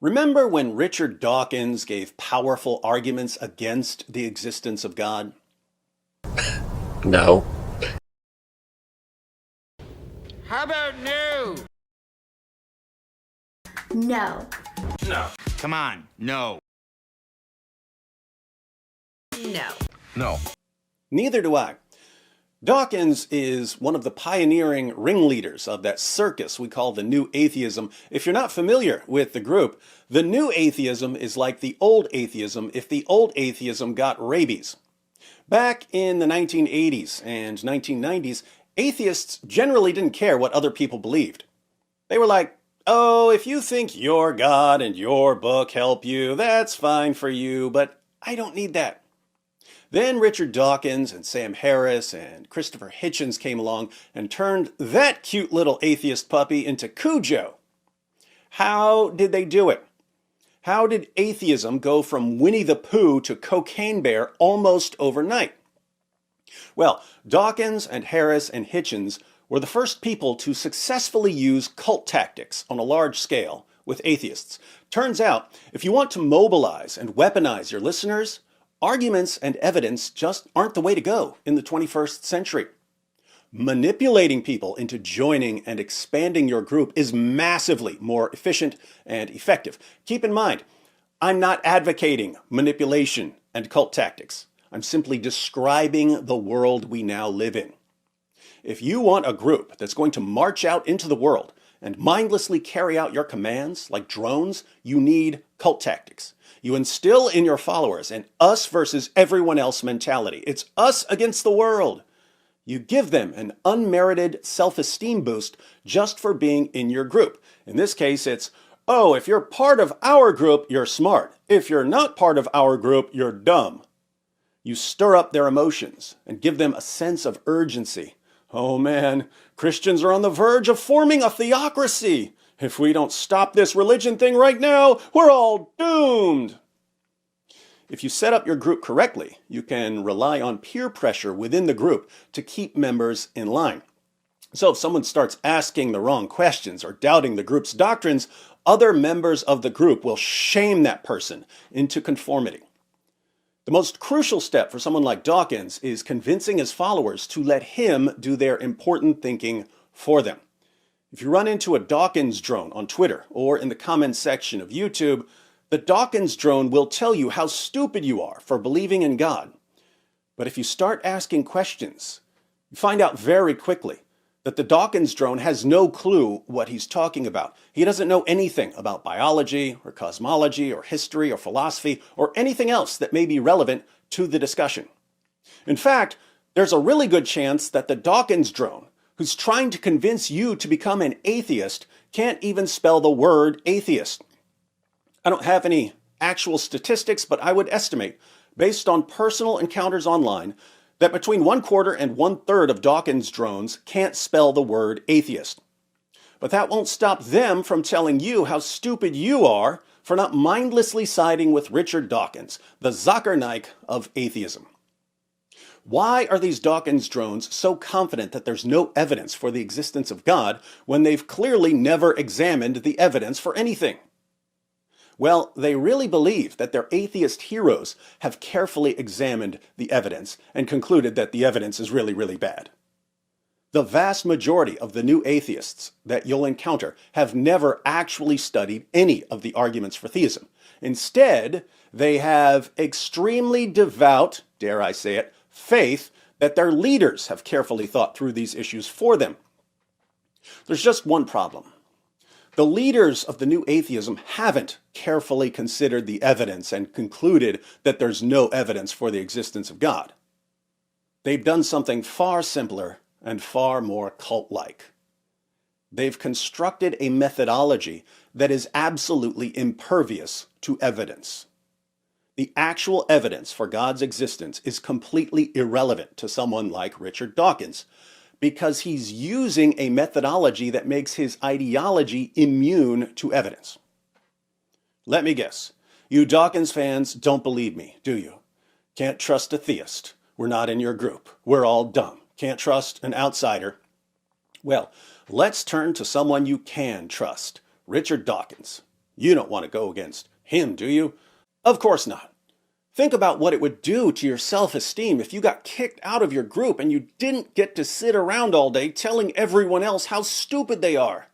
Remember when Richard Dawkins gave powerful arguments against the existence of God? No. How about no? No. No. Come on, no. No. No. Neither do I. Dawkins is one of the pioneering ringleaders of that circus we call the New Atheism. If you're not familiar with the group, the New Atheism is like the Old Atheism if the Old Atheism got rabies. Back in the 1980s and 1990s, atheists generally didn't care what other people believed. They were like, oh, if you think your God and your book help you, that's fine for you, but I don't need that. Then Richard Dawkins and Sam Harris and Christopher Hitchens came along and turned that cute little atheist puppy into Cujo. How did they do it? How did atheism go from Winnie the Pooh to Cocaine Bear almost overnight? Well, Dawkins and Harris and Hitchens were the first people to successfully use cult tactics on a large scale with atheists. Turns out, if you want to mobilize and weaponize your listeners, arguments and evidence just aren't the way to go in the 21st century. Manipulating people into joining and expanding your group is massively more efficient and effective. Keep in mind, I'm not advocating manipulation and cult tactics. I'm simply describing the world we now live in. If you want a group that's going to march out into the world and mindlessly carry out your commands like drones, you need cult tactics. You instill in your followers an us versus everyone else mentality. It's us against the world. You give them an unmerited self-esteem boost just for being in your group. In this case, it's, oh, if you're part of our group, you're smart. If you're not part of our group, you're dumb. You stir up their emotions and give them a sense of urgency. Oh man, Christians are on the verge of forming a theocracy. If we don't stop this religion thing right now, we're all doomed. If you set up your group correctly, you can rely on peer pressure within the group to keep members in line. So if someone starts asking the wrong questions or doubting the group's doctrines, other members of the group will shame that person into conformity. The most crucial step for someone like Dawkins is convincing his followers to let him do their important thinking for them. If you run into a Dawkins drone on Twitter or in the comments section of YouTube, the Dawkins drone will tell you how stupid you are for believing in God. But if you start asking questions, you find out very quickly that the Dawkins drone has no clue what he's talking about. He doesn't know anything about biology or cosmology or history or philosophy or anything else that may be relevant to the discussion. In fact, there's a really good chance that the Dawkins drone, who's trying to convince you to become an atheist, can't even spell the word atheist. I don't have any actual statistics, but I would estimate, based on personal encounters online, that between 1/4 and 1/3 of Dawkins drones can't spell the word atheist. But that won't stop them from telling you how stupid you are for not mindlessly siding with Richard Dawkins, the Zuckerknight of atheism. Why are these Dawkins drones so confident that there's no evidence for the existence of God when they've clearly never examined the evidence for anything? Well, they really believe that their atheist heroes have carefully examined the evidence and concluded that the evidence is really, really bad. The vast majority of the new atheists that you'll encounter have never actually studied any of the arguments for theism. Instead, they have extremely devout, dare I say it, faith that their leaders have carefully thought through these issues for them. There's just one problem. The leaders of the new atheism haven't carefully considered the evidence and concluded that there's no evidence for the existence of God. They've done something far simpler and far more cult-like. They've constructed a methodology that is absolutely impervious to evidence. The actual evidence for God's existence is completely irrelevant to someone like Richard Dawkins, because he's using a methodology that makes his ideology immune to evidence. Let me guess, you Dawkins fans don't believe me, do you? Can't trust a theist. We're not in your group. We're all dumb. Can't trust an outsider. Well, let's turn to someone you can trust, Richard Dawkins. You don't want to go against him, do you? Of course not. Think about what it would do to your self-esteem if you got kicked out of your group and you didn't get to sit around all day telling everyone else how stupid they are.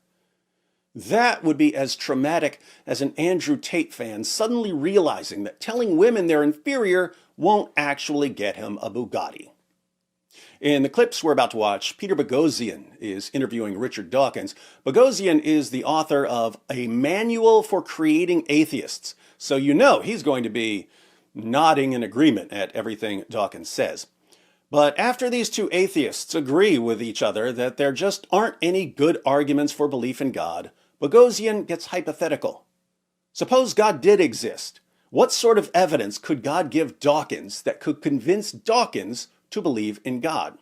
That would be as traumatic as an Andrew Tate fan suddenly realizing that telling women they're inferior won't actually get him a Bugatti. In the clips we're about to watch, Peter Boghossian is interviewing Richard Dawkins. Boghossian is the author of A Manual for Creating Atheists, so you know he's going to be nodding in agreement at everything Dawkins says. But after these two atheists agree with each other that there just aren't any good arguments for belief in God, Boghossian gets hypothetical. Suppose God did exist. What sort of evidence could God give Dawkins that could convince Dawkins to believe in God?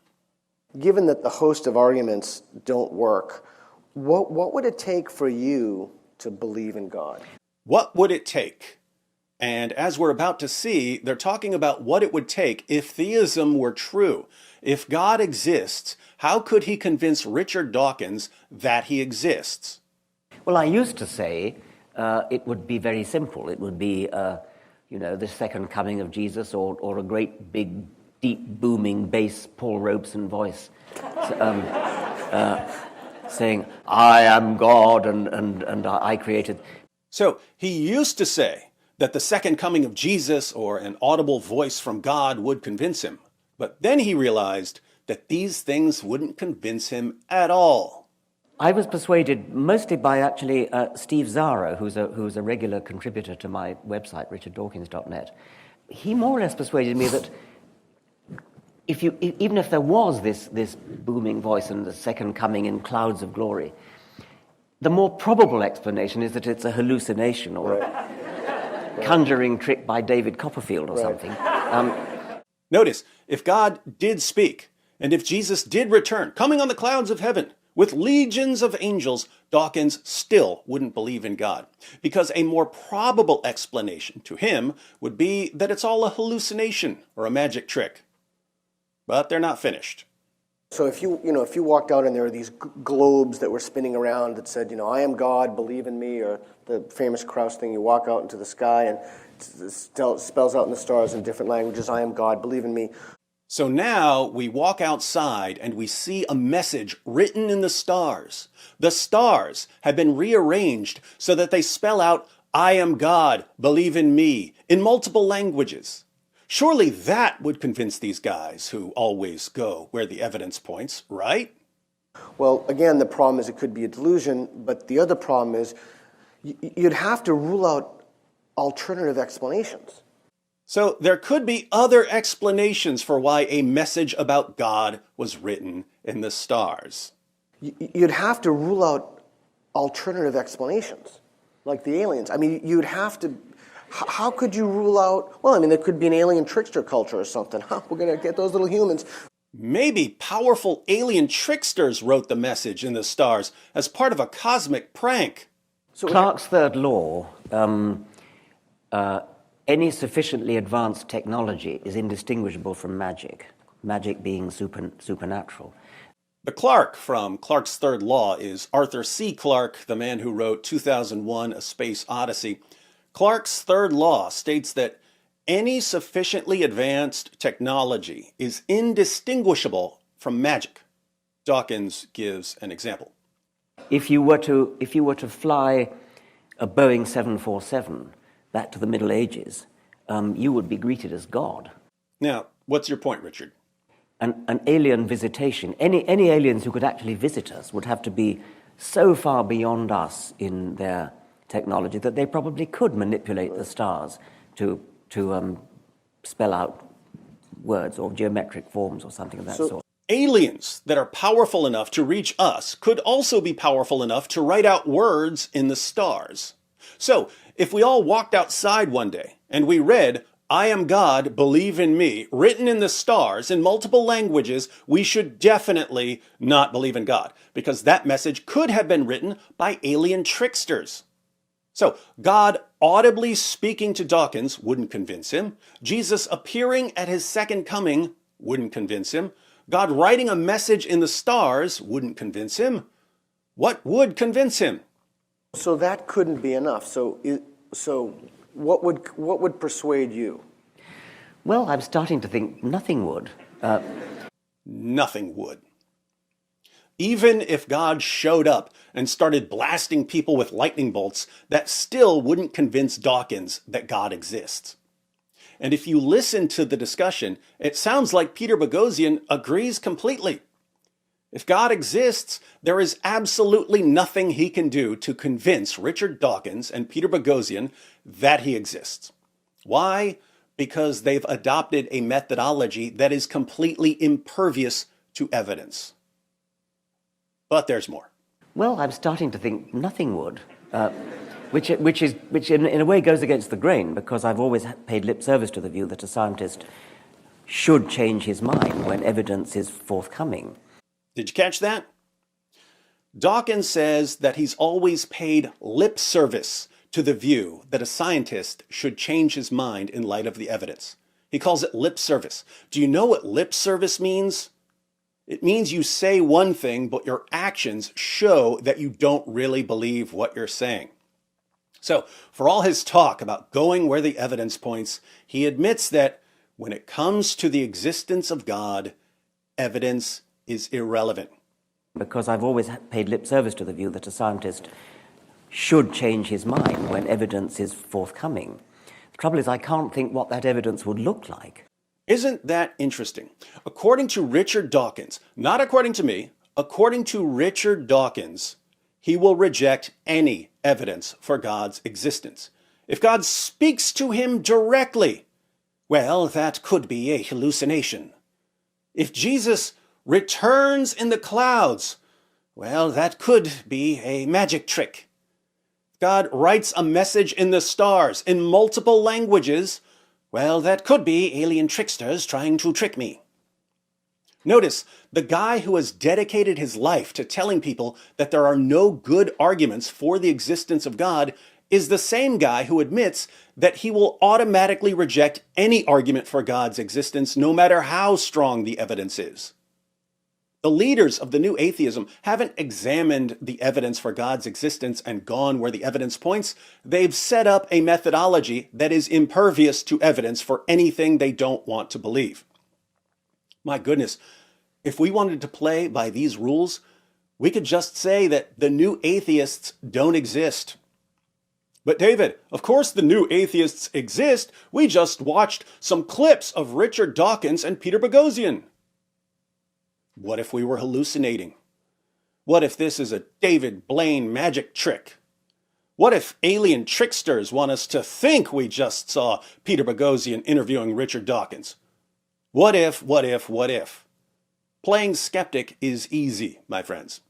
Given that the host of arguments don't work, what would it take for you to believe in God? What would it take? And as we're about to see, they're talking about what it would take if theism were true. If God exists, how could he convince Richard Dawkins that he exists? Well, I used to say it would be very simple. It would be, the second coming of Jesus or a great big deep, booming bass Paul Robeson voice saying, I am God and I created. So he used to say that the second coming of Jesus or an audible voice from God would convince him. But then he realized that these things wouldn't convince him at all. I was persuaded mostly by actually Steve Zara, who's a regular contributor to my website, richarddawkins.net. He more or less persuaded me that even if there was this booming voice and the second coming in clouds of glory, the more probable explanation is that it's a hallucination or a conjuring trick by David Copperfield or something. Notice, if God did speak, and if Jesus did return, coming on the clouds of heaven, with legions of angels, Dawkins still wouldn't believe in God, because a more probable explanation to him would be that it's all a hallucination or a magic trick. But they're not finished. So if you walked out and there were these globes that were spinning around that said, I am God, believe in me, or the famous Krauss thing, you walk out into the sky and it spells out in the stars in different languages, I am God, believe in me. So now we walk outside and we see a message written in the stars. The stars have been rearranged so that they spell out, I am God, believe in me, in multiple languages. Surely that would convince these guys who always go where the evidence points, right? Well, again, the problem is it could be a delusion, but the other problem is you'd have to rule out alternative explanations. So there could be other explanations for why a message about God was written in the stars. You'd have to rule out alternative explanations, like the aliens. I mean, you'd have to... How could you rule out... Well, I mean, there could be an alien trickster culture or something. We're going to get those little humans. Maybe powerful alien tricksters wrote the message in the stars as part of a cosmic prank. So Clarke's third law, any sufficiently advanced technology is indistinguishable from magic, magic being supernatural. The Clarke from Clarke's third law is Arthur C. Clarke, the man who wrote 2001: A Space Odyssey. Clarke's third law states that any sufficiently advanced technology is indistinguishable from magic. Dawkins gives an example. If you were to fly a Boeing 747 back to the Middle Ages, you would be greeted as God. Now, what's your point, Richard? An alien visitation, any aliens who could actually visit us would have to be so far beyond us in their technology that they probably could manipulate the stars to spell out words or geometric forms or something of that sort. Aliens that are powerful enough to reach us could also be powerful enough to write out words in the stars. So, if we all walked outside one day and we read, I am God, believe in me, written in the stars in multiple languages, we should definitely not believe in God, because that message could have been written by alien tricksters. So, God audibly speaking to Dawkins wouldn't convince him. Jesus appearing at his second coming wouldn't convince him. God writing a message in the stars wouldn't convince him. What would convince him? So that couldn't be enough. So what would persuade you? Well, I'm starting to think nothing would. Nothing would. Even if God showed up and started blasting people with lightning bolts, that still wouldn't convince Dawkins that God exists. And if you listen to the discussion, it sounds like Peter Boghossian agrees completely. If God exists, there is absolutely nothing he can do to convince Richard Dawkins and Peter Boghossian that he exists. Why? Because they've adopted a methodology that is completely impervious to evidence. But there's more. Well, I'm starting to think nothing would, which in a way goes against the grain, because I've always paid lip service to the view that a scientist should change his mind when evidence is forthcoming. Did you catch that? Dawkins says that he's always paid lip service to the view that a scientist should change his mind in light of the evidence. He calls it lip service. Do you know what lip service means? It means you say one thing, but your actions show that you don't really believe what you're saying. So, for all his talk about going where the evidence points, he admits that when it comes to the existence of God, evidence is irrelevant. Because I've always paid lip service to the view that a scientist should change his mind when evidence is forthcoming. The trouble is, I can't think what that evidence would look like. Isn't that interesting? According to Richard Dawkins, not according to me, according to Richard Dawkins, he will reject any evidence for God's existence. If God speaks to him directly, well, that could be a hallucination. If Jesus returns in the clouds, well, that could be a magic trick. God writes a message in the stars in multiple languages, well, that could be alien tricksters trying to trick me. Notice, the guy who has dedicated his life to telling people that there are no good arguments for the existence of God is the same guy who admits that he will automatically reject any argument for God's existence, no matter how strong the evidence is. The leaders of the new atheism haven't examined the evidence for God's existence and gone where the evidence points. They've set up a methodology that is impervious to evidence for anything they don't want to believe. My goodness, if we wanted to play by these rules, we could just say that the new atheists don't exist. But David, of course the new atheists exist. We just watched some clips of Richard Dawkins and Peter Boghossian. What if we were hallucinating? What if this is a David Blaine magic trick? What if alien tricksters want us to think we just saw Peter Boghossian interviewing Richard Dawkins? What if? Playing skeptic is easy, my friends.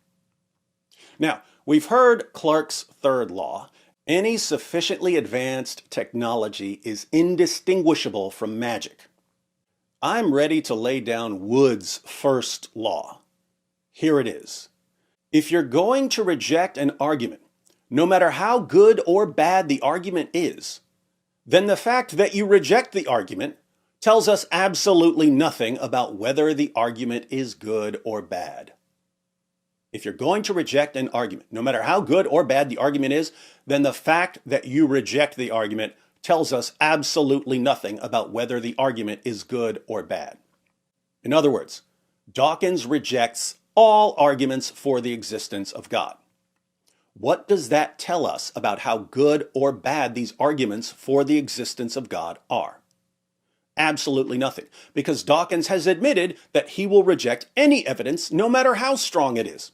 Now, we've heard Clarke's third law. Any sufficiently advanced technology is indistinguishable from magic. I'm ready to lay down Wood's first law. Here it is. If you're going to reject an argument, no matter how good or bad the argument is, then the fact that you reject the argument tells us absolutely nothing about whether the argument is good or bad. If you're going to reject an argument, no matter how good or bad the argument is, then the fact that you reject the argument tells us absolutely nothing about whether the argument is good or bad. In other words, Dawkins rejects all arguments for the existence of God. What does that tell us about how good or bad these arguments for the existence of God are? Absolutely nothing, because Dawkins has admitted that he will reject any evidence, no matter how strong it is.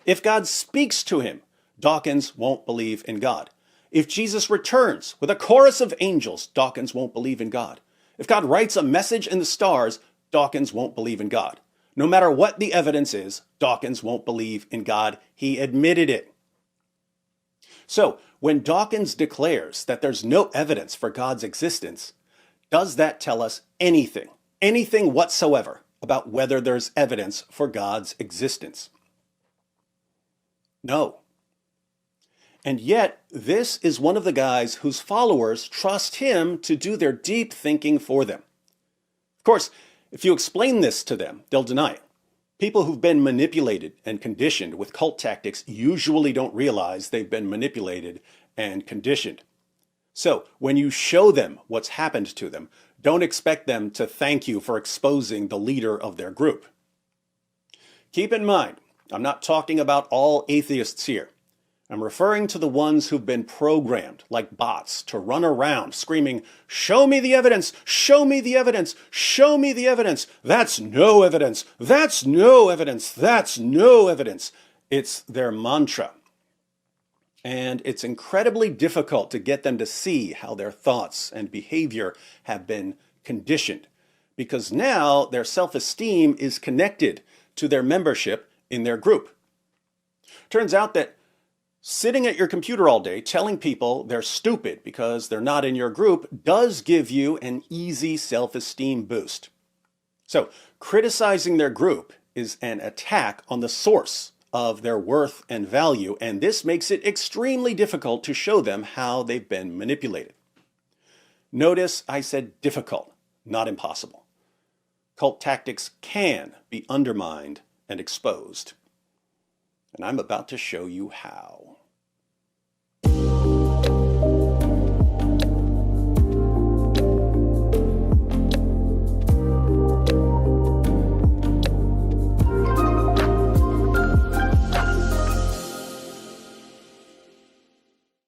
If God speaks to him, Dawkins won't believe in God. If Jesus returns with a chorus of angels, Dawkins won't believe in God. If God writes a message in the stars, Dawkins won't believe in God. No matter what the evidence is, Dawkins won't believe in God. He admitted it. So, when Dawkins declares that there's no evidence for God's existence, does that tell us anything whatsoever about whether there's evidence for God's existence? No. And yet, this is one of the guys whose followers trust him to do their deep thinking for them. Of course, if you explain this to them, they'll deny it. People who've been manipulated and conditioned with cult tactics usually don't realize they've been manipulated and conditioned. So when you show them what's happened to them, don't expect them to thank you for exposing the leader of their group. Keep in mind, I'm not talking about all atheists here. I'm referring to the ones who've been programmed, like bots, to run around screaming, "Show me the evidence! Show me the evidence! Show me the evidence! That's no evidence! That's no evidence! That's no evidence!" It's their mantra. And it's incredibly difficult to get them to see how their thoughts and behavior have been conditioned, because now their self-esteem is connected to their membership in their group. Turns out that sitting at your computer all day telling people they're stupid because they're not in your group does give you an easy self-esteem boost. So criticizing their group is an attack on the source of their worth and value, and this makes it extremely difficult to show them how they've been manipulated. Notice I said difficult, not impossible. Cult tactics can be undermined and exposed. And I'm about to show you how.